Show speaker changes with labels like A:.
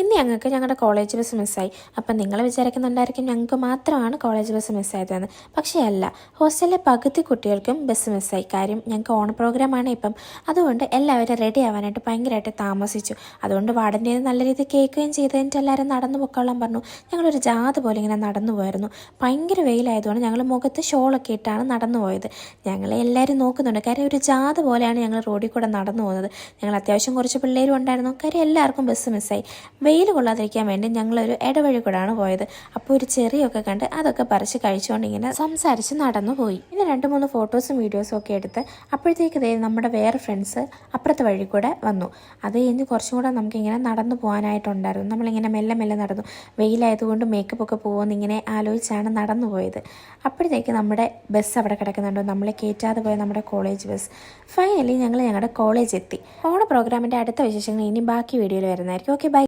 A: ഇന്ന് ഞങ്ങൾക്ക് ഞങ്ങളുടെ കോളേജ് ബസ് മിസ്സായി. അപ്പം നിങ്ങൾ വിചാരിക്കുന്നുണ്ടായിരിക്കും ഞങ്ങൾക്ക് മാത്രമാണ് കോളേജ് ബസ് മിസ്സായതെന്ന്. പക്ഷേ അല്ല, ഹോസ്റ്റലിലെ പകുതി കുട്ടികൾക്കും ബസ് മിസ്സായി. കാര്യം ഞങ്ങൾക്ക് ഓണ പ്രോഗ്രാമാണ് ഇപ്പം. അതുകൊണ്ട് എല്ലാവരും റെഡി ആവാനായിട്ട് ഭയങ്കരമായിട്ട് താമസിച്ചു. അതുകൊണ്ട് വാർഡൻ്റെ നല്ല രീതിയിൽ കേൾക്കുകയും ചെയ്തതിൻ്റെ എല്ലാവരും നടന്നു പൊക്കോളാൻ പറഞ്ഞു. ഞങ്ങളൊരു ജാഥ പോലെ ഇങ്ങനെ നടന്നു പോയിരുന്നു. ഭയങ്കര വെയിലായതുകൊണ്ട് ഞങ്ങൾ മുഖത്ത് ഷോളൊക്കെ ഇട്ടാണ് നടന്നു പോയത്. ഞങ്ങളെ എല്ലാവരും നോക്കുന്നുണ്ട്. കാര്യം ഒരു ജാഥ പോലെയാണ് ഞങ്ങൾ റോഡിൽ കൂടെ നടന്നു പോകുന്നത്. ഞങ്ങൾ അത്യാവശ്യം കുറച്ച് പിള്ളേരും ഉണ്ടായിരുന്നു. കാര്യം എല്ലാവർക്കും ബസ് മിസ്സായി. വെയിൽ കൊള്ളാതിരിക്കാൻ വേണ്ടി ഞങ്ങളൊരു ഇടവഴി കൂടാണ് പോയത്. അപ്പോൾ ഒരു ചെറിയൊക്കെ കണ്ട് അതൊക്കെ പറിച്ച് കഴിച്ചുകൊണ്ട് ഇങ്ങനെ സംസാരിച്ച് നടന്നു പോയി. പിന്നെ 2-3 ഫോട്ടോസും വീഡിയോസും ഒക്കെ എടുത്ത് അപ്പോഴത്തേക്ക് നമ്മുടെ വേറെ ഫ്രണ്ട്സ് അപ്പുറത്തെ വഴി കൂടെ വന്നു. അത് കഴിഞ്ഞ് കുറച്ചും കൂടെ നമുക്കിങ്ങനെ നടന്നു പോകാനായിട്ടുണ്ടായിരുന്നു. നമ്മളിങ്ങനെ മെല്ലെ മെല്ലെ നടന്നു. വെയിലായതുകൊണ്ട് മേക്കപ്പ് ഒക്കെ പോകുമെന്ന് ഇങ്ങനെ ആലോചിച്ചാണ് നടന്നു പോയത്. അപ്പോഴത്തേക്ക് നമ്മുടെ ബസ് അവിടെ കിടക്കുന്നുണ്ടോ, നമ്മളെ കയറ്റാതെ പോയ നമ്മുടെ കോളേജ് ബസ്. ഫൈനലി ഞങ്ങൾ ഞങ്ങളുടെ കോളേജ് എത്തി. ഓണ പ്രോഗ്രാമിൻ്റെ അടുത്ത വിശേഷങ്ങൾ ഇനി ബാക്കി വീഡിയോയിൽ വരുന്നതായിരിക്കും. Okay, by.